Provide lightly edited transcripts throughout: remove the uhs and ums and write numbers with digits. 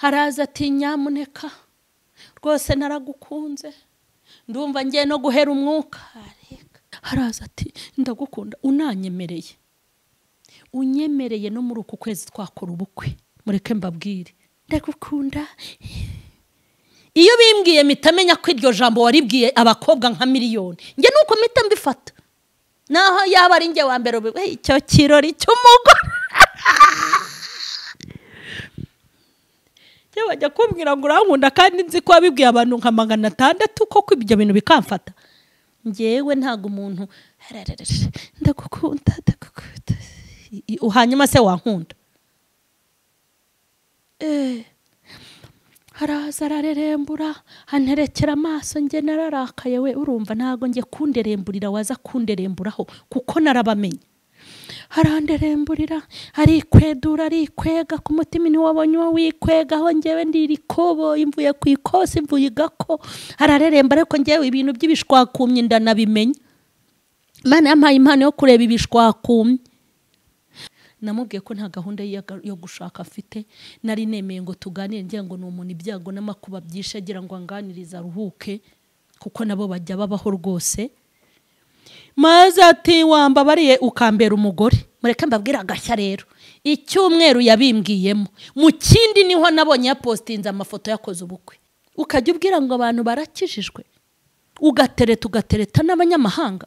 haraza ati nyamuneka rwose naragukunze ndumva ngiye no guhera umwuka. Haraza ati ndagukunda unanyemereye unyemereye no muri uku kwezi twakora ubukwe mureke mbabwire ndagukunda. Iyo bimbwiye mitamenya ko iryo jambo waribwiye abakobwa nka miliyoni nge nuko mita mbifata naho yaba ari nge wa mbere icyo kirori cy'umugore cyo bajya kumbwira ngo urankunda kandi nzi ko wabibwiye abantu nka 600 koko ibyo bintu bikamfata. Ngewe ntago umuntu ndagukunda uhanyuma se wankunda. Haraza ararerembura anterekera amaso nge nararakaye we urumva ntago nge kunderemburira waza kunderemburaho kuko narabamenye. Haranderemburira arikwedura arikwega ku mutima ni wabonye wikwegaho ngewe ndiri kobo imvuye ku ikosi imvuye gako. Harareremba ariko ngewe ibintu by'ibishwakumye ndanabimenye. Mana yampaye impano yo kureba ibishwakumye. Namubwiye ko nta gahunda yo gushaka afite nari nemeye ngo tuganire ngira ngo n'umuntu ibyago n'amakuba byishe agira ngo anganiriza aruhuke kuko nabo bajya babaho rwose. Maze ati wambabariye ukambera umugore mureke mbabwira agashya rero icyumweru yabimbwiyemo mu kindi niho nabonye yapostinze amafoto yakoze ubukwe. Ukajya ubwira ngo abantu barakijijwe ugatereta n'abanyamahanga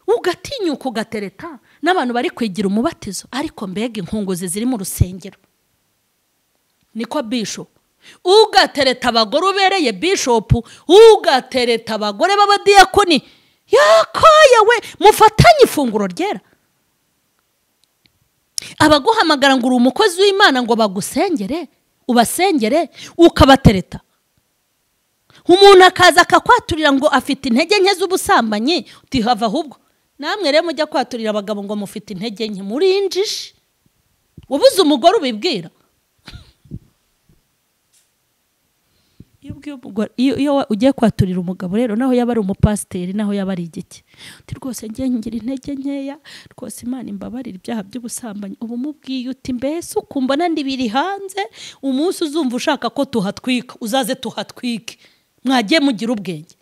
ugatinyuka ugatereta n'abantu bari kwigira umubatizo ariko mbega inkunguzi ziri mu rusengero. Niko bishop ugatereta abagore ubereye bishop ugatereta abagore b'abadiyakoni yakoye we mufatanye ifunguro ryera. Abaguhamagara ngo uri umukozi w'Imana ngo bagusengere ubasengere ukabatereta. Umuntu akaza akakwaturira ngo afite intege nke z'ubusambanyi uti hava ahubwo namwe rero mujya kwaturira abagabo ngo mufite intege nke muri injishi ubuze umugore ubibwira. Iyo ugiye kwaturira umugabo rero naho yaba ari umupasiteri naho yaba ari igiki uti rwose ngiye ngira intege nkeya rwose Imana imbabarira ibyaha by'ubusambanyi ubu mubwiye uti mbese ukumva nandi biri hanze umunsi uzumva ushaka ko tuhatwika uzaze tuhatwike mwagiye mugira ubwenge.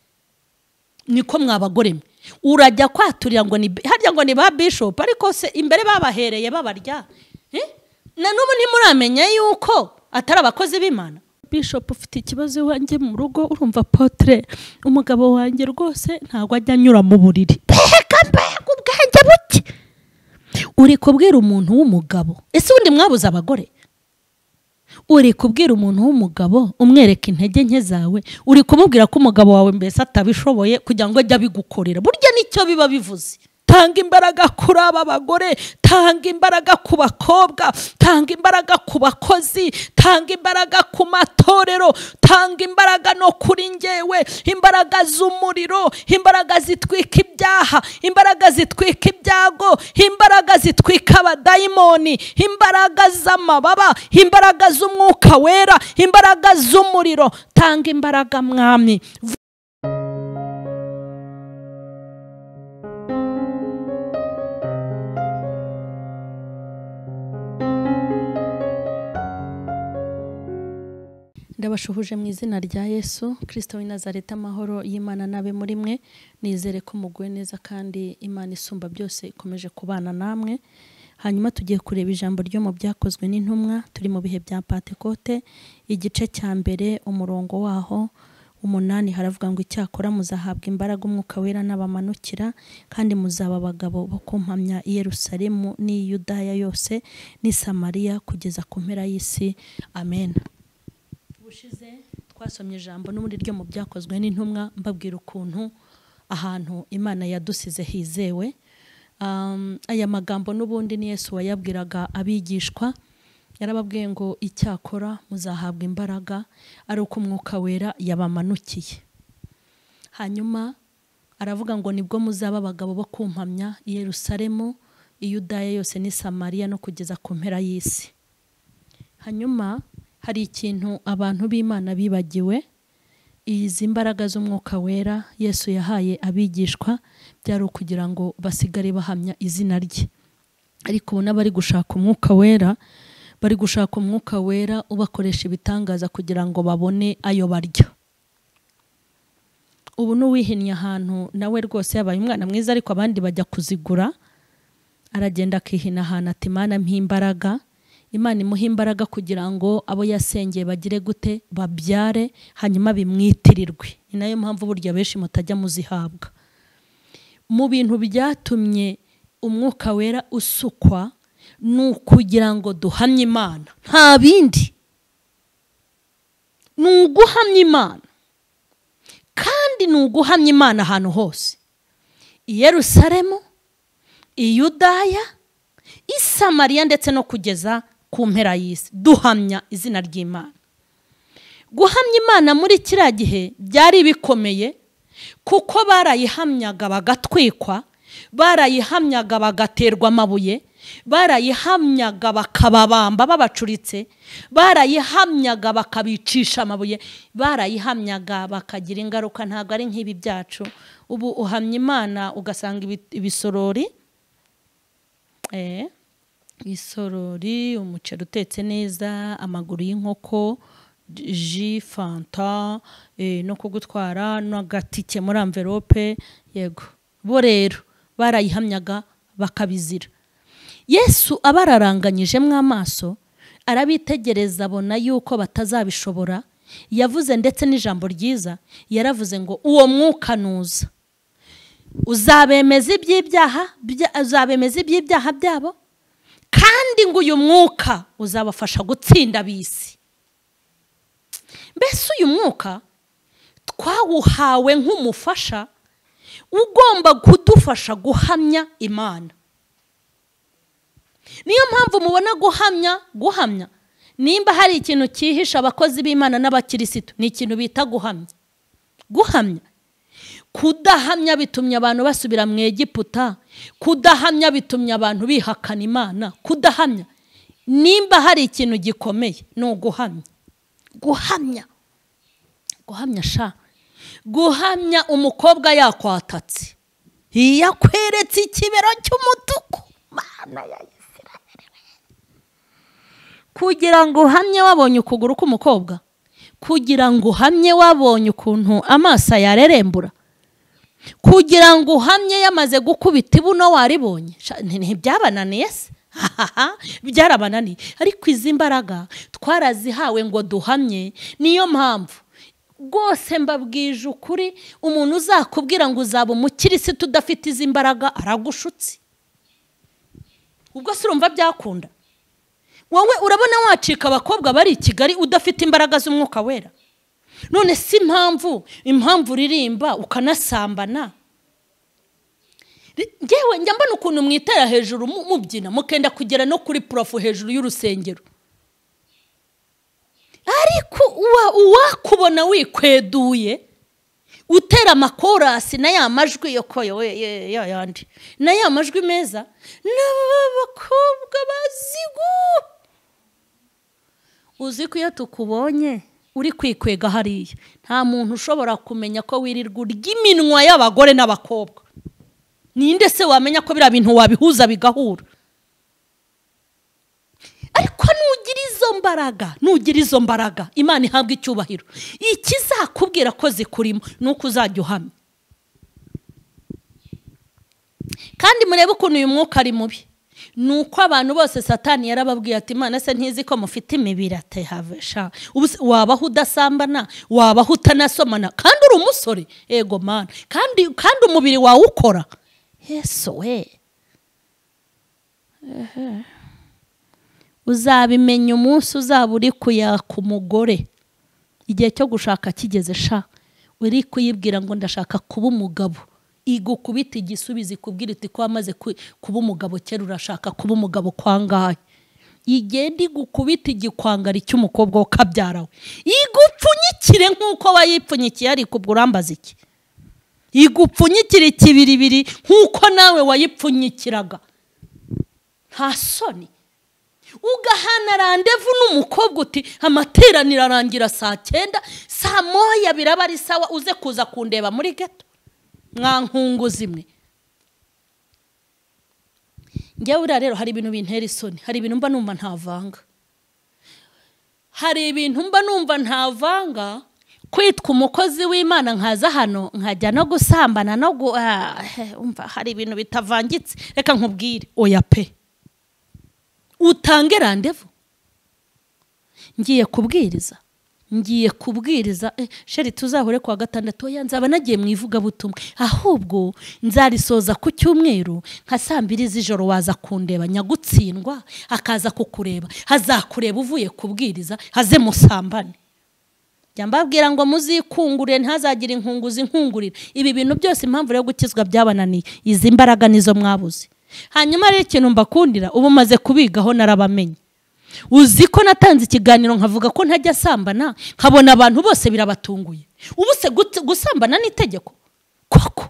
Niko mwabagore mwe urajya kwaturira ngo ni harya ngo ni ba bishop ariko se imbere babahereye babarya na n'ubu ntimuramenya yuko atari abakozi b'Imana. Bishop ufite ikibazo wanjye mu rugo urumva potre umugabo wanjye rwose ntago ajya anyura mu buriri mbega ubwenge buke. Uri kubwira umuntu w'umugabo ese undi mwabuze abagore? Uri kubwira umuntu w'umugabo umwereka intege nke zawe uri kumubwira ko umugabo wawe mbese atabishoboye kugira ngo ajye abigukorera. Burya nicyo biba bivuze. Tanga imbaraga kuri aba bagore, tanga imbaraga ku bakobwa, tanga imbaraga ku bakozi, tanga imbaraga ku matorero, tanga imbaraga no kuri ngewe, imbaraga z'umuriro, imbaraga zitwika ibyaha, imbaraga zitwika ibyago, imbaraga zitwika abadayimoni, imbaraga z'amababa, imbaraga z'umwuka wera, imbaraga z'umuriro. Tanga imbaraga mwami. Ndabashuhuje mu izina rya Yesu Kristo w'i Nazareti. Amahoro y'Imana nabe muri mwe. Nizere ko muguwe neza kandi Imana isumba byose ikomeje kubana namwe. Hanyuma tugiye kureba ijambo ryo mu byakozwe n'intumwa. Turi mu bihe bya Pentekote, igice cya mbere umurongo waho 8 haravuga ngo icyakora muzahabwa imbaraga umwuka wera n'abamanukira kandi muzaba abagabo bo kumpamya i Yerusalemu n'i Yudaya yose n'i Samariya kugeza ku mpera y'isi. Amen. Bushize twasomye ijambo n'ubundi ryo mu byakozwe n'intumwa mbabwira ukuntu ahantu Imana yadusize hizewe. Aya magambo n'ubundi ni Yesu wayabwiraga abigishwa. Yarababwiye ngo icyakora muzahabwa imbaraga ari uko umwuka wera yabamanukiye. Hanyuma aravuga ngo nibwo muzaba abagabo bo kumpamya i Yerusalemu, i Yudaya yose n'i Samariya no kugeza ku mpera y'isi. Hanyuma hari ikintu abantu b'Imana bibagiwe. Izi mbaraga z'umwuka wera Yesu yahaye abigishwa byari ukugira ngo basigare bahamya izina rye. Ariko ubu n'abari gushaka umwuka wera bari gushaka umwuka wera ubakoresha ibitangaza kugira ngo babone ayo barya. Ubu n'uwihinnye ahantu nawe rwose yabaye umwana mwiza, ariko abandi bajya kuzigura, aragenda akihina ahantu ati Imana mpa imbaraga. Imana imuha imbaraga kugira ngo abo yasengeye bagire gute, babyare, hanyuma bimwitirirwe. Ni nayo mpamvu burya benshi mutajya muzihabwa. Mu bintu byatumye umwuka wera usukwa ni ukugira ngo duhamye Imana, nta bindi. Ni uguhamya Imana, kandi ni uguhamya Imana ahantu hose, i Yerusalemu, i Yudaya, i Samariya, ndetse no kugeza ku mpera y'isi, duhamya izina ry'Imana. Guhamya Imana muri kiriya gihe byari bikomeye, kuko barayihamyaga bagatwikwa, barayihamyaga bagaterwa amabuye, barayihamyaga bakababamba babacuritse, barayihamyaga bakabicisha amabuye, barayihamyaga bakagira ingaruka. Ntabwo ari nk'ibi byacu ubu. Uhamya Imana ugasanga ibisorori, isorori, umuceri utetse neza, amaguru y'inkoko, ji, fanta, no kugutwara n'agatike muri envelope. Yego, bo rero barayihamyaga bakabizira. Yesu abararanganyijemo amaso, arabitegereza, abona yuko batazabishobora. Yavuze ndetse n'ijambo ryiza, yaravuze ngo uwo mwuka nuza uzabemeza iby'ibyaha byabo, kandi ngo uyu mwuka uzabafasha gutsinda ab'isi. Mbese uyu mwuka twawuhawe nk'umufasha ugomba kudufasha guhamya Imana. Niyo mpamvu mubona guhamya, nimba hari ikintu cyihisha abakozi b'Imana n'abakirisitu, ni ikintu bita guhamya. Kudahamya bitumye abantu basubira mu Egiputa, kudahamya bitumye abantu bihakana Imana. Kudahamya, nimba hari ikintu gikomeye, ni uguhamya. Guhamya umukobwa yakwatatse, yakweretse ikibero cy'umutuku, Mana ya Isiraheli, kugira ngo uhamye wabonye ukuguru k'umukobwa, kugira ngo uhamye wabonye ukuntu amaso yarerembura, kugira ngo uhamye yamaze gukubita ibuno waribonye. Ntibyabananiye se? Byarabananiye. Ariko izi mbaraga twarazihawe ngo duhamye. Niyo mpamvu rwose mbabwije ukuri, umuntu uzakubwira ngo uzaba umukirisitu udafite izi mbaraga aragushutse. Ubwo se urumva byakunda? Wowe urabona wacika abakobwa bari i Kigali udafite imbaraga z'umwuka wera? None si impamvu uririmba ukanasambana. Ngewe njya mbona ukuntu mwitera hejuru mubyina, mukenda kugera no kuri profu hejuru y'urusengero. Ariko uwakubona wikweduye utera amakorasi na ya majwi yokoyo yandi, na ya majwi meza, n'abakobwa bazigu. Uzi ko iyo tukubonye uri kwikwega hariya, nta muntu ushobora kumenya ko wirirwa urya iminwa y'abagore n'abakobwa. Ninde se wamenya ko bira bintu wabihuza bigahura? Ariko nugira izo mbaraga, Imana ihabwa icyubahiro. Ikizakubwira ko zikurimo nuko uzajya uhamya. Kandi murebe ukuntu uyu mwuka ari mubi. Nuko abantu bose Satani yarababwiye ati Imana se ntizi ko mufite imibiri atahavesha. Wabaho udasambana, wabaho utanasomana, kandi uri umusore. Ego Mana, kandi umubiri wawe ukora. Yesu we. Uzabimenya umunsi uzaba uri kuyaka umugore, igihe cyo gushaka kigeze sha, uri kuyibwira ngo ndashaka kuba umugabo, igukubita igisubizo ikubwira iti ko wamaze kuba umugabo kera urashaka kuba umugabo kwangahe. Igenda igukubita igikwangari cy'umukobwa wo kabyarawe, igupfunyikire nk'uko wayipfunyikiye, ariko ubwo urambaza iki? Igupfunyikire ikibiribiri nk'uko nawe wayipfunyikiraga. Nta soni. Ugahana randevu n'umukobwa uti amateraniro arangira saa 9, saa 1 biraba ari sawa, uze kuza kundeba muri geto. Mwankungu zimwe. Ngewe rero hari ibintu bintera isoni, hari ibintu mba numva ntavanga. hari ibintu mba numva ntavanga kwitwa umukozi w'Imana nkaza hano nkajya no gusambana no umva hari ibintu bitavangitse. Reka nkubwire oya pe, utange randevu ngiye kubwiriza sheri tuzahure kwa gatandatu oya nzaba nagiye mu ivugabutumwa, ahubwo nzarisoza ku cyumweru nka 2 z'ijoro waza kundeba nyagutsindwa akaza kukureba, hazakureba uvuye kubwiriza haze musambane. Mbabwira ngo muzikungurire ntazagira inkunguzi inkungurira. Ibi bintu byose impamvu yo gukizwa byabananiye, izi mbaraga nizo mwabuze. Hanyuma rero ikintu mbakundira ubu maze kubigaho narabamenye. Uzi ko natanze ikiganiro nkavuga ko ntajya sambana, nkabona abantu bose birabatunguye. Ubu se gusambana n'itegeko koko,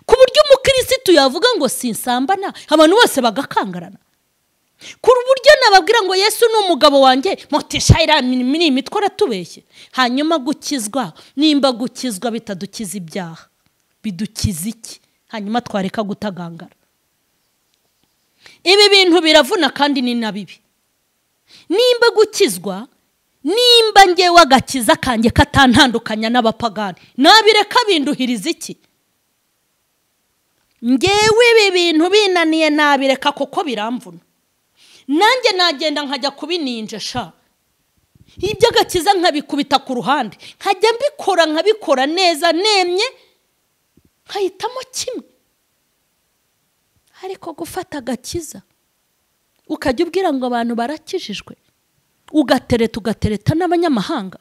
ku buryo umukirisitu yavuga ngo sinsambana abantu bose bagakangarana. Kuri buryo nababwira ngo Yesu ni umugabo wanjye mutishayira mini mitwara tubeshye. Hanyuma gukizwa, nimba gukizwa bitadukiza ibyaha bidukiza iki? Hanyuma twareka gutagangara. Ibi bintu biravuna kandi ni nabibi. Nimba gukizwa, nimba ngewe agakiza kanjye katantandukanya n'abapagani, nabireka binduhiriza iki? Ngewe ibi bintu binaniye nabireka kuko biramvuna. Nanjye nagenda nkajya kubininja sha. Ibyo agakiza nkabikubita ku ruhande, nkajya nkabikora neza nemye, nkahitamo kimwe. Ariko gufata agakiza ukajya ubwira ngo abantu barakijijwe, ugatereta n'abanyamahanga,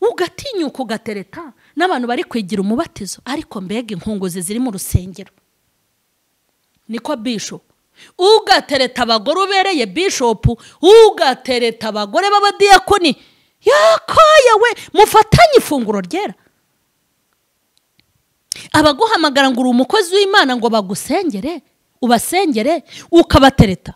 ugatinyuka ugatereta n'abantu bari kwigira umubatizo. Ariko mbega inkunguzi ziri mu rusengero. Niko bishop ugatereta abagore ubereye bishop, ugatereta abagore b'abadiyakoni, yakoye we mufatanye ifunguro ryera. Abaguhamagara ngo uri umukozi w'Imana ngo bagusengere, ubasengere ukabatereta.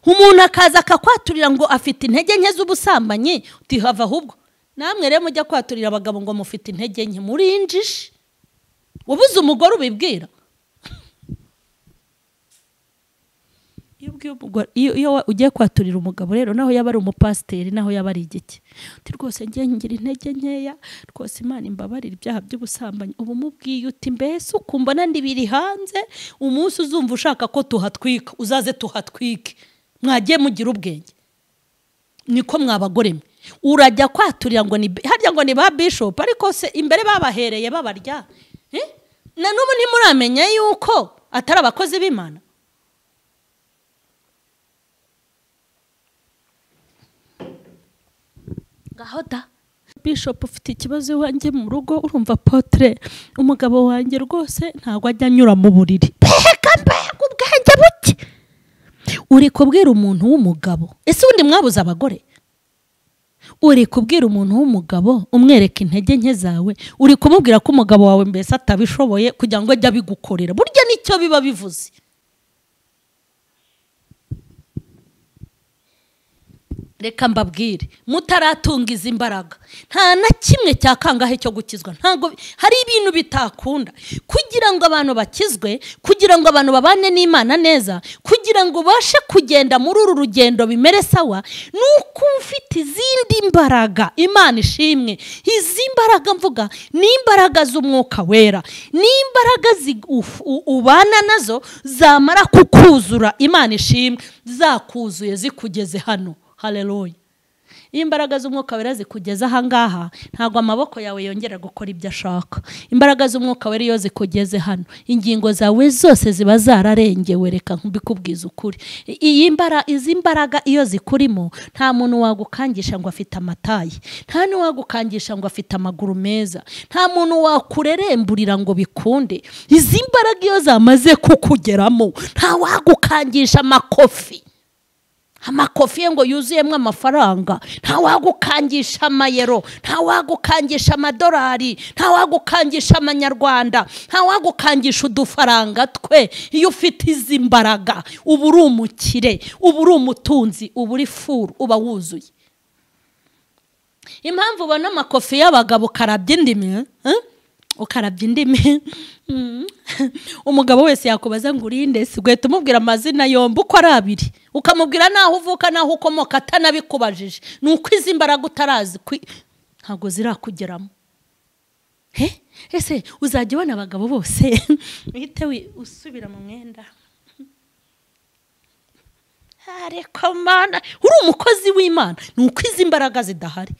Umuntu akaza akakwaturira ngo afite intege nke z'ubusambanyi, utihava ahubwo namwe rero mujya kwaturira abagabo ngo mufite intege nke, muri injishi. Ubuze umugore ubibwira. Iyo ugiye kwaturira umugabo rero naho yaba ari umupasiteri naho yaba ari igiki, uti rwose ngiye ngira intege nkeya, rwose Imana imbabarira ibyaha by'ubusambanyi. Ubu mubwiye uti mbese ukumva nandi biri hanze, umunsi uzumva ushaka ko tuhatwika uzaze tuhatwike. Mwagiye mugira ubwenge. Niko mwabagore mwe urajya kwaturira ngo ni harya ngo ni ba bishop, ariko se imbere babahereye babarya. Na n'ubu ntimuramenya yuko atari abakozi b'Imana. Gahoda bishop ufite ikibazo wanjye mu rugo, urumva Apotre umugabo wanjye rwose ntago ajya anyura mu buriri. Mbega ubwenge buke. Uri kubwira umuntu w'umugabo, ese undi mwabuze abagore? Uri kubwira umuntu w'umugabo umwereka intege nke zawe, uri kumubwira ko umugabo wawe mbese atabishoboye kugira ngo ajye abigukorera. Burya nicyo biba bivuze. Reka mbabwire mutaratunga izi imbaraga nta na kimwe cyakangahe cyo gukizwa. Ntago hari ibintu bitakunda kugira ngo abantu bakizwe, kugira ngo abantu babane n'Imana neza, kugira ngo bashe kugenda muri uru rugendo bimere sawa, nuko ufite izindi imbaraga. Imana ishimwe. Izi imbaraga mvuga ni imbaraga z'umwuka wera, ni imbaraga ubana nazo zamara kukuzura. Imana ishimwe, zakuzuye zikugeze hano. Haleluya. Imbaraga z'umwuka wera zikugeza aha ngaha, ntago amaboko yawe yongera gukora ibyo ashaka. Imbaraga z'umwuka wera iyo zikugeze hano, ingingo zawe zose ziba zararengewe. Reka mbikubwiza ukuri, izi mbaraga iyo zikurimo, nta muntu wagukangisha ngo afite amatayi, nta n'uwagukangisha ngo afite amaguru meza, nta muntu wakureremburira ngo bikunde. Izi mbaraga iyo zamaze kukugeramo, nta wagukangisha amakofi ngo yuzuyemo amafaranga, nta wagukangisha amayero, nta wagukangisha amadolari, nta wagukangisha amanyarwanda, nta wagukangisha udufaranga twe. Iyo ufite izi mbaraga uba uri umukire, uba uri umutunzi, uba uri furu, uba wuzuye. Impamvu ubona amakofi y'abagabo karabya indimi, ukarabya indimi umugabo wese yakubaza ngo urinde se ugahita umubwira amazina yombi uko ari abiri ukamubwira naho uvuka naho ukomoka atanabikubajije nuko izi mbaraga utarazi ntago zirakugeramo. Ese uzajya ubona abagabo bose uhite usubira mu mwenda ariko mana uri umukozi w'Imana nuko izi mbaraga zidahari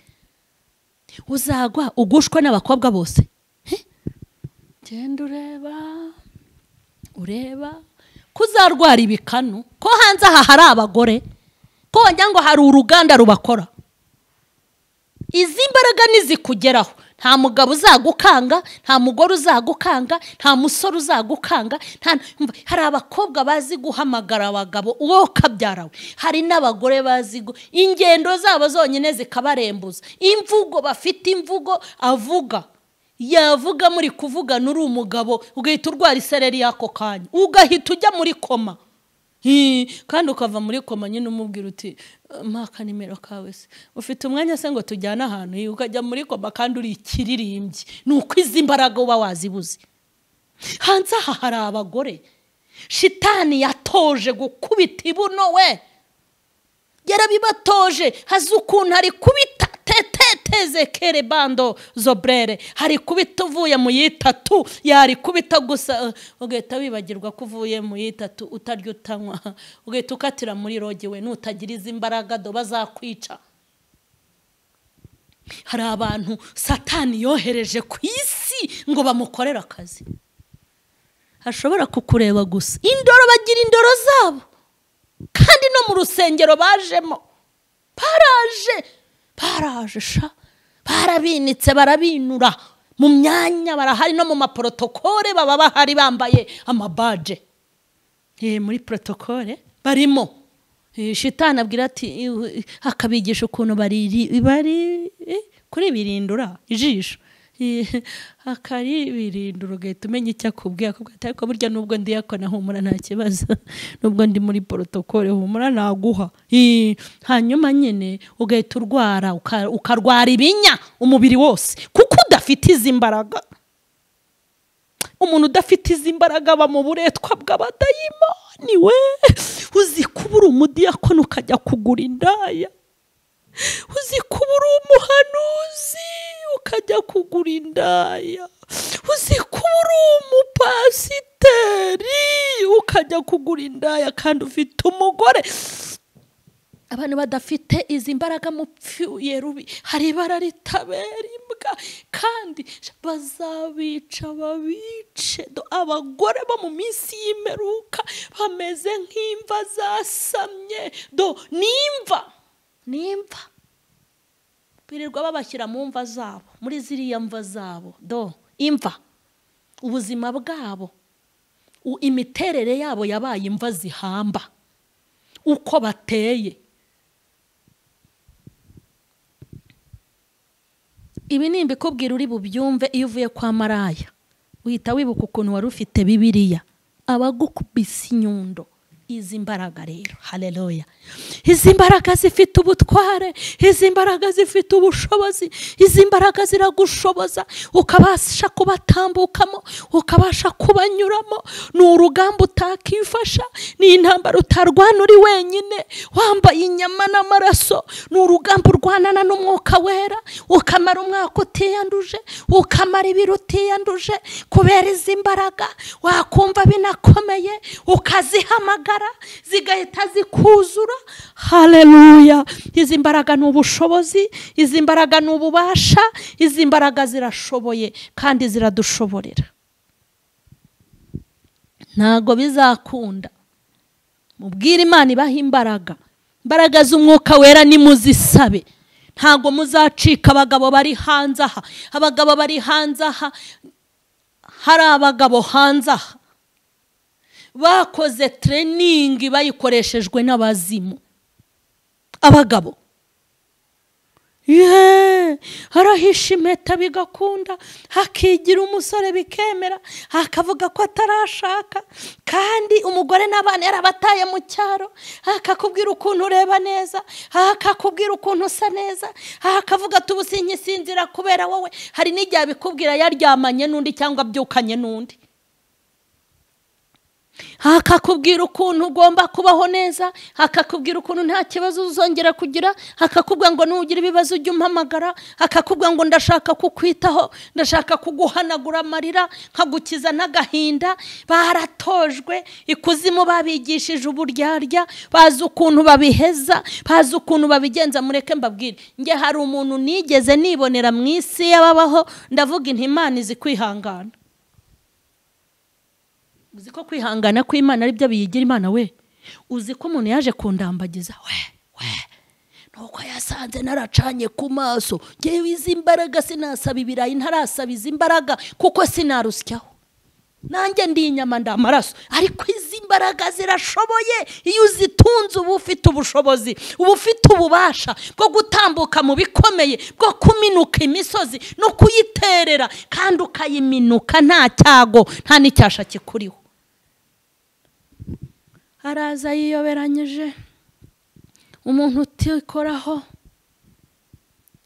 uzagwa ugushwa n'abakobwa bose. Genda ureba kuzarwara ibikanu ko hanze aha hari abagore ko wagira ngo hari uruganda rubakora. Izi mbaraga nizikugeraho nta mugabo uzagukanga, nta mugore uzagukanga, nta musore uzagukanga, hari abakobwa bazi guhamagara abagabo uwo kabyarawe, hari n'abagore bazi ingendo zabo zonyine zikabarembuza, imvugo bafite imvugo avuga yavuga muri kuvuga nuri umugabo ugahita urwara isereri yako kanya ugahita ujya muri koma kandi ukava muri koma nyine umubwira uti maka nimero kawe se ufite umwanya se ngo tujyana ahantu ukajya muri koma kandi uri ikiririmbyi nuko izi mbaraga uba wazibuze. Hanze aha hari abagore shitani yatoje gukubita ibuno we yarabibatoje hazi ukuntu ari kubita teteze kere bando zobrere hari kubita uvuye mu yitatu yari kubita gusa ugahita wibagirwa kuvuye mu yitatu utarya utanywa ugahita ukatira muri roge we nutagira izi mbaraga do bazakwica. Hari abantu satani yohereje ku isi ngo bamukorera akazi hashobora kukureba gusa indoro bagira indoro zabo kandi no mu rusengero bajemo baraje sha barabinitse barabinura mu myanya barahari no mu maprotokole baba bahari bambaye amabaje muri protokole barimo. Shitani abwira ati akabigisha ukuntu bari kuri birindura ijisho akari birindura ugahita umenya icyo akubwiye akubwira ariko burya nubwo ndi yakona humura nta kibazo nubwo ndi muri protokole humura naguha. Hanyuma nyine ugahita urwara ukarwara ibinya umubiri wose kuko udafite izi mbaraga. Umuntu udafite izi mbaraga aba mu buretwa bw'abadayimoni we uzi kubura umudiyakoni ukajya kugura indaya, uzi kubura umuhanuzi ukajya kugura indaya, uzi kubura umupasiteri ukajya kugura indaya kandi ufite umugore. Abantu badafite izi mbaraga mupfuye rubi hari ibara ritabera imbwa kandi bazabica babice. Abagore bo mu minsi y'imperuka bameze nk'imva zasamye nimva birirwa babashyira mu mva zabo muri ziriya mva zabo imva ubuzima bwabo imiterere yabo yabaye imva zihamba uko bateye. Ibi nimba ikubwira uri bubyumve iyo uvuye kwa maraya uhita wibuka ukuntu wari ufite Bibiliya abagukubise inyundo. Izi mbaraga rero haleluya, izi mbaraga zifite ubutware, izi mbaraga zifite ubushobozi, izi mbaraga ziragushoboza ukabasha kubatambukamo ukabasha kubanyuramo. Ni urugamba utakifasha, ni intambara utarwana uri wenyine wambaye inyama n'amaraso. Ni urugamba urwanana n'umwuka wera ukamara umwaka utiyanduje ukamara ibiro utiyanduje kubera izi mbaraga. Wakumva binakomeye ukazihamagara zigahita zikuzura. Haleluya, izi mbaraga ni ubushobozi, izi mbaraga ni ububasha, izi mbaraga zirashoboye kandi ziradushoborera. Ntago bizakunda mubwire Imana ibaha imbaraga z'umwuka wera nimuzisabe. Ntago muzacika abagabo bari hanze aha, abagabo bari hanze aha hari abagabo hanze aha bakoze training bayikoreshejwe n'abazimu. Abagabo harahisha impeta bigakunda, hakigira umusore bikemera, hakavuga ko atarashaka, kandi umugore n'abana yarabataye mu cyaro, hakakubwira ukuntu ureba neza, hakakubwira ukuntu usa neza, hakavuga ati ubu sinkisinzira kubera wowe. Hari n'igihe bikubwira yaryamanye n'undi cyangwa abyukanye n'undi, hakakubwira ukuntu ugomba kubaho neza, hakakubwira ukuntu nta kibazo uzongera kugira, hakakubwira ngo nugira ibibazo ujye umpamagara, hakakubwira ngo ndashaka kukwitaho, ndashaka kuguhanagura amarira, nkagukiza n'agahinda. Baratojwe ikuzimu, babigishije uburyarya, bazi ukuntu babiheza, bazi ukuntu babigenza. Mureke mbabwire, nge hari umuntu nigeze nibonera mu isi y'ababaho, ndavuga inti Imana izi kwihangana. Uzi ko kwihangana kw'Imana ari byo biyigira Imana we? Uzi ko umuntu yaje kundambagiza we nuko yasanze naracanye ku maso, ngewe izi imbaraga sinasaba ibirayi, ntarasaba izi imbaraga kuko sinarusyaho, nanjye ndi inyama ndamaraso, ariko izi imbaraga zirashoboye. Iyo uzitunze uba ufite ubushobozi, uba ufite ububasha bwo gutambuka mu bikomeye, bwo kuminuka imisozi no kuyiterera, kandi ukayiminuka nta cyago, nta n'icyasha kikuriho. Araza yiyoberanyije, umuntu utikoraho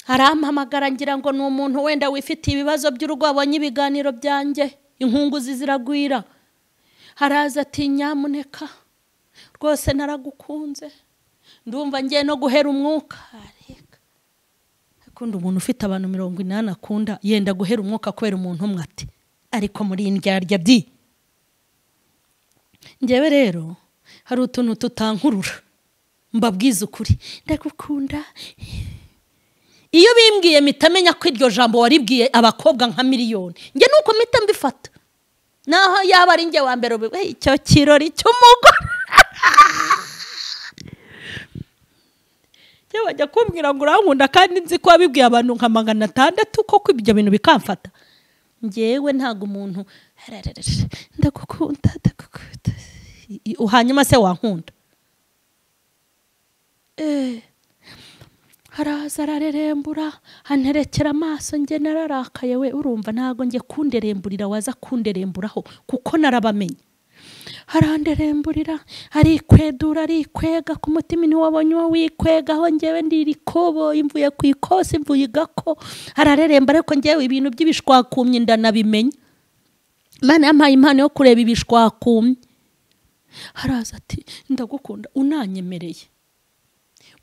arampamagara, ngira ngo ni umuntu wenda wifitiye ibibazo by'urugo, abonye ibiganiro byanjye, inkunguzi ziragwira. Haraza ati nyamuneka rwose naragukunze, ndumva ngiye no guhera umwuka. Akunda umuntu ufite abantu 80 akunda, yenda guhera umwuka kubera umuntu umwe. Ati ariko muri indyarya byi, ngewe rero hari utuntu tutankurura, mbabwiza ukuri, ndagukunda. Iyo bimbwiye mitamenya ko iryo jambo waribwiye abakobwa nka miliyoni, nge nuko mita mbifata, naho yaba ari nge wa mbere icyo kirori cy'umugore. Cyo bajya kumbwira ngo urankunda, kandi nzi ko wabibwiye abantu nka 600 koko ibyo bintu bikamfata. Ngewe ntago umuntu ndagukunda uhanyuma se wankunda. Haraza ararerembura, anterekera amaso, nge nararakaye we. Urumva ntago nge kunderemburira, waza kunderemburaho kuko narabamenye. Haranderemburira, arikwedura, arikwega ku mutima, ntiwabonye uwo wikwegaho, ngewe ndiri kobo, imvuye ku ikosi, imvuye igako. Arareremba, ariko ngewe ibintu by'ibishwakumye ndanabimenya. Imana yampaye impano yo kureba ibishwakumye. Haraza ati ndagukunda, unanyemereye,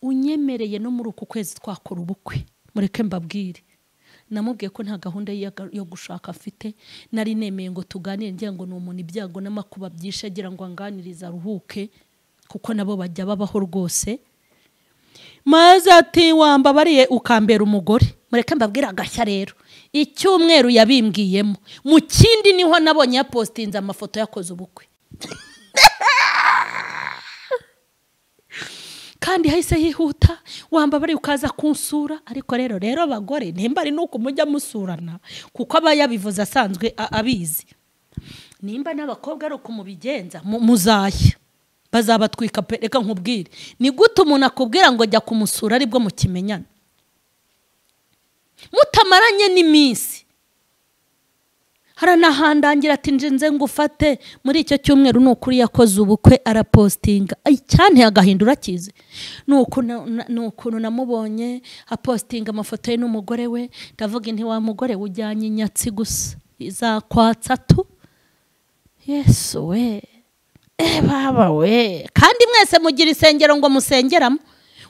unyemereye no muri uku kwezi twakora ubukwe. Mureke mbabwire, namubwiye ko nta gahunda yo gushaka afite, nari nemeye ngo tuganire, ngira ngo ni umuntu ibyago n'amakuba byishe, agira ngo anganiriza aruhuke kuko nabo bajya babaho rwose. Maze ati wambabariye ukambera umugore. Mureke mbabwire agashya rero, icyumweru yabimbwiyemo, mu kindi niho nabonye yapostinze amafoto yakoze ubukwe. Kandi hahise yihuta, wambabari ukaza kunsura. Ariko rero abagore nimba ari nuko mujya musurana, kuko aba yabivuze asanzwe abizi. Nimba n'abakobwa ari uko mubigenza, muzashya bazabatwika pe. Reka nkubwire, ni gute umuntu akubwira ngo jya kumusura aribwo mukimenyana, mutamaranye n'iminsi. Haranahandangira ati nje ngufate muri icyo cyumweru, nukuri yakoze ubukwe arapostinga. Cyane agahindura kize, nukuntu namubonye apostinga amafoto ye n'umugore we. Ndavuga inti wa mugore ujyanye inyatsi gusa, izakwatsa tu. Yesu we, baba we, kandi mwese mugira isengero ngo musengeramo,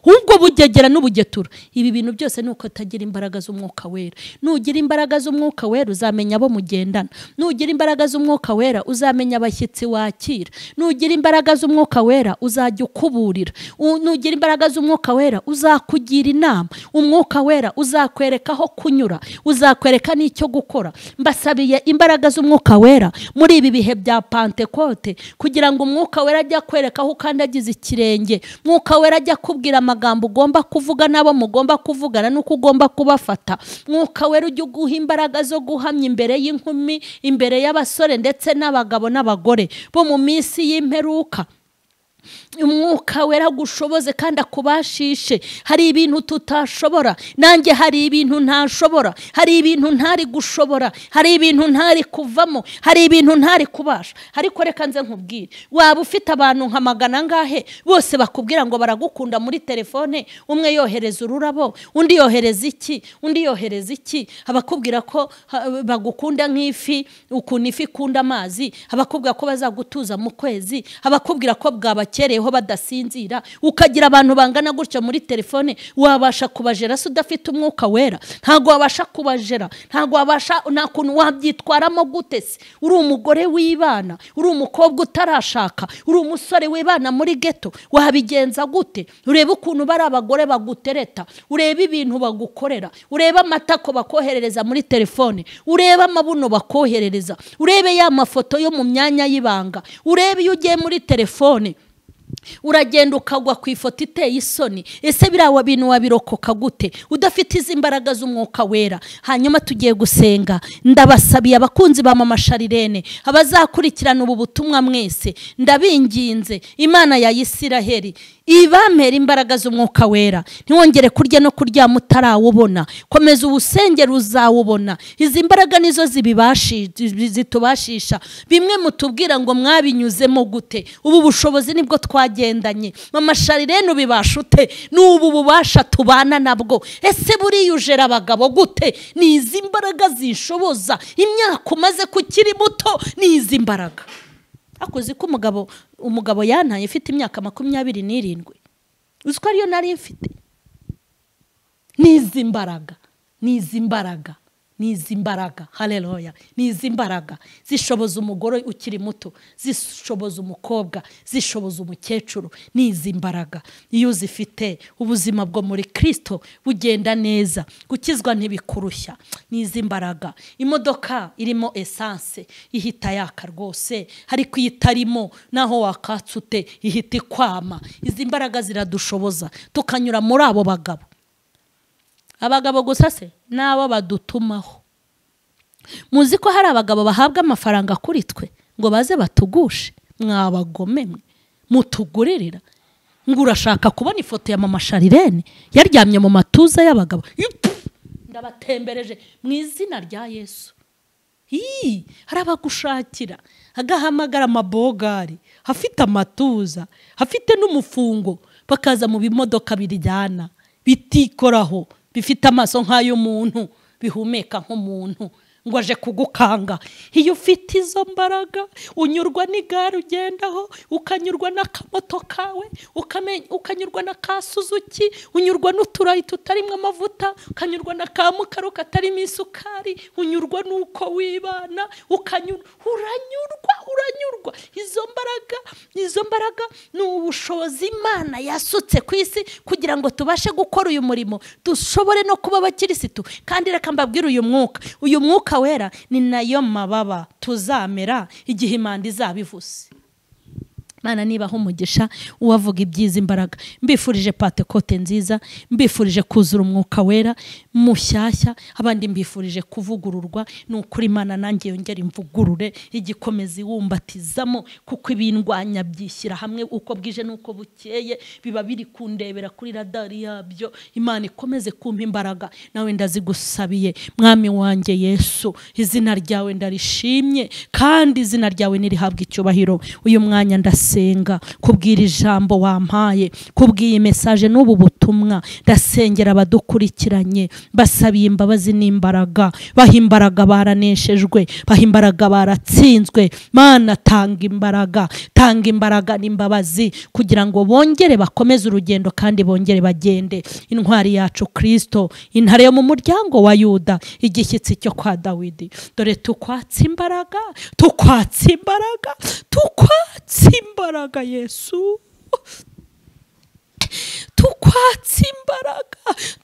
ubwo bugegera n'ubugetura. Ibi bintu byose nuko tagira imbaraga z'umwuka wera. Nugira imbaraga z'umwuka wera uzamenya abo mugendana. Nugira imbaraga z'umwuka wera uzamenya abashyitsi wakira. Nugira imbaraga z'umwuka wera uzajya ukuburira. Nugira imbaraga z'umwuka wera uzakugira inama. Umwuka wera uzakwereka aho kunyura, uzakwereka n'icyo gukora. Mbasabiye imbaraga z'umwuka wera muri ibi bihe bya Pentecote, kugira ngo umwuka wera ajya kwereka aho ukandagiza ikirenge. Umwuka wera ajya kubwira amagambo ugomba kuvuga nabo mugomba kuvugana, nuko ugomba kubafata. Mwuka wera ujye guha imbaraga zo guhamya imbere y'inkumi, imbere y'abasore ndetse n'abagabo n'abagore bo mu minsi y'imperuka. umwuka wera gushoboze kandi akubashishe. Hari ibintu tutashobora, nanjye hari ibintu ntashobora, hari ibintu ntari gushobora, hari ibintu ntari kuvamo, hari ibintu ntari kubasha. Ariko reka nze nkubwire, waba ufite abantu nka magana ngahe bose bakubwira ngo baragukunda muri telefone, umwe yohereza ururabo, undi yohereza iki, undi yohereza iki, abakubwira ko bagukunda nk'ifi, ukuntu ifi ikunda amazi, abakubwira ko bazagutuza mu kwezi, abakubwira ko bwabakereyeho badasinzira, ukagira abantu bangana gutyo muri telefone, wabasha kubajera se udafite umwuka wera? Ntago wabasha kubajera, ntago wabasha, nta kuntu wabyitwaramo gute se? Uri umugore w'ibana, uri umukobwa utarashaka, uri umusore w'ibana muri ghetto, wabigenza gute? Urebe ukuntu bari abagore bagutereta, urebe ibintu bagukorera, urebe amatako bakoherereza muri telefone, urebe amabuno bakoherereza, urebe ya mafoto yo mu myanya y'ibanga, urebe iyo ugiye muri telefone uragenda ukagwa ku ifoto iteye isoni. Ese birawa bintu wabirokoka gute udafite izi imbaraga z'umwuka wera? Hanyuma tugiye gusenga. Ndabasabiye abakunzi ba Mama Sharirene, abazakurikirana ubu butumwa mwese, ndabinginze Imana ya Isiraheli ibamera imbaraga z'umwuka wera. Ntiwongere kurya no kuryama utarawubona, komeza ubusengero uzawubona. Izi imbaraga nizo zitubashisha. Bimwe mutubwira ngo mwabinyuzemo gute, ubu bushobozi nibwo twagendanye. Mama Sharirene ubibasha ute? N'ubu bubasha tubana nabwo. Ese buriyujera abagabo gute? Ni izi imbaraga zishoboza. Imyaka umaze kukiri muto ni izi imbaraga. Akoze ko umugabo yantaye ifite imyaka 27. Uziko ariyo nari mfite. Ni izi imbaraga, ni izi imbaraga, ni izi imbaraga. Haleluya. Ni izi imbaraga zishoboza umugore ukiri muto, zishoboza umukobwa, zishoboza umukecuru. Ni izi imbaraga iyo uzifite ubuzima bwo muri Kristo bugenda neza, gukizwa ntibikurushya. Ni izi imbaraga. Imodoka irimo essence ihita yaka rwose, ariko iyitarimo naho wakatsute ihita kwama. Izi imbaraga ziradushoboza tukanyura muri abo bagabo. Abagabo gusa se nabo badutumaho. Muzi ko hari abagabo bahabwa amafaranga kuri twe ngo baze batugushe? Mwabagome mwe mutuguririra ngo urashaka kubona ifoto ya Mama Sharirene yaryamye mu matuza y'abagabo. Ndabatembereje mu izina rya Yesu. Hari abagushakira agahamagara amabogari, hafite amatuza, hafite n'umufungo, bakaza mu bimodoka birijyana bitikoraho, bifite amaso nk'ay'umuntu, bihumeka nk'umuntu, ngo aje kugukanga. Iyo ufite izo mbaraga unyurwa n'igare ugendaho, ukanyurwa n'akamoto kawe, ukanyurwa na ka Suzuki, unyurwa n'uturayi tutarimo amavuta, ukanyurwa na ka mukaro katarimo isukari, unyurwa n'uko wibana, uranyurwa. Izo mbaraga ni ubushobozi Imana yasutse ku isi kugira ngo tubashe gukora uyu murimo, dushobore no kuba abakirisitu. Kandi reka mbabwire uyu mwuka wera ni nayo mababa tuzamera igihe Imana izabivuze. Mana nibaho umugisha uwavuga ibyiza imbaraga. Mbifurije Pentecote nziza, mbifurije kuzura umwuka wera mushyashya, abandi mbifurije kuvugururwa. N'ukuri Imana nanjye yongera imvugurure, igikomezi wumbatizamo, kuko ibindwanya byishyira hamwe uko bwije nuko bukeye, biba biri kundebera kuri radari yabyo. Imana ikomeze kumpa imbaraga, nawe ndazigusabiye mwami wanjye Yesu. Izina ryawe ndarishimye kandi izina ryawe nirihabwa icyubahiro. Uyu mwanya ndasenga kubwira ijambo wampaye, kubwiye message n'ubu butumwa. Ndasengera abadukurikiranye, basabiye imbabazi n'imbaraga. Bahimbaraga baraneshejwe, bahimbaraga baratsinzwe. Mana tanga imbaraga n'imbabazi kugira ngo bongere bakomeze urugendo kandi bongere bagende. Intwari yacu Kristo, intare yo mu muryango wa Yuda, igishyitsi cyo kwa Dawidi, dore tukwatsa imbaraga Yesu.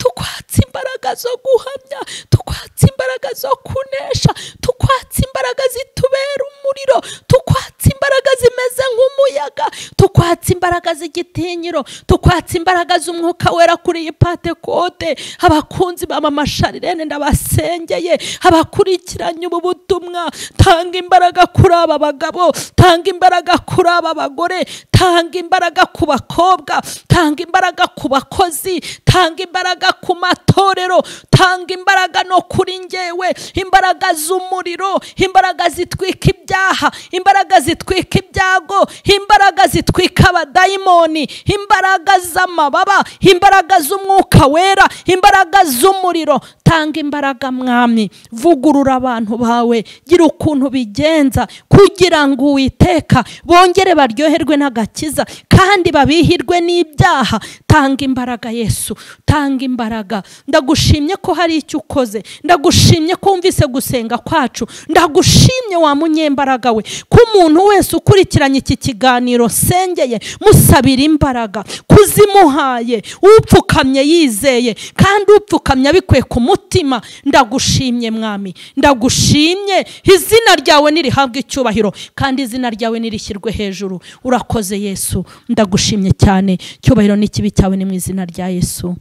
Tukwatsa imbaraga zo guhamya, tukwatsa imbaraga zo kunesha, tukwatsa imbaraga zitubera umuriro, tukwatsa imbaraga zimeze nk'umuyaga, tukwatsa imbaraga z'igitinyiro, rero tukwatsa imbaraga z'umwuka wera kuri iyi Pentekote. Abakunzi ba Mama Sharirene ndabasengeye, abakurikiranye ubu butumwa, tanga imbaraga kuri aba bagabo, tanga imbaraga kuri aba bagore, tanga imbaraga ku bakobwa, tanga imbaraga ku bakozi, tanga imbaraga ku matorero, tanga imbaraga no kuri njyewe, imbaraga z'umuriro, imbaraga zitwika ibyaha, imbaraga zitwika ibyago, imbaraga zitwika abadayimoni, imbaraga z'amababa, imbaraga z'umwuka wera, imbaraga z'umuriro. Tanga imbaraga Mwami, vugurura abantu bawe, gira ukuntu bigenza kugira ngo Uwiteka bongere baryoherwe n'agakiza kandi babihirwe n'ibyaha. Tanga imbaraga Yesu, tanga imbaraga. Ndagushimye ko hari icyo ukoze, ndagushimye ko wumvise gusenga kwacu, ndagushimye wa munyembaraga we, ko umuntu wese ukurikiranye iki kiganiro sengeye musabira imbaraga kuzimuhaye, upfukamye yizeye kandi upfukamye abikuye ku mutima. Ndagushimye Mwami, ndagushimye. Izina ryawe nirihabwe icyubahiro kandi izina ryawe nirishyirwe hejuru. Urakoze Yesu, ndagushimye cyane. Cyubahiro n'ikibi cyawe ni mu izina rya Yesu,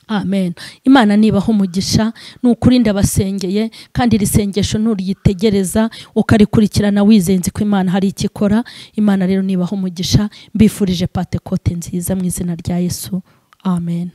amen. Imana nibaho umugisha, n'ukuri ndabasengeye kandi risengesho nuriyitegereza ukarikurikirana wizenze ko Imana hari ikikora. Imana rero nibaho umugisha, mbifurije Pentekote nziza mu izina rya Yesu, amen.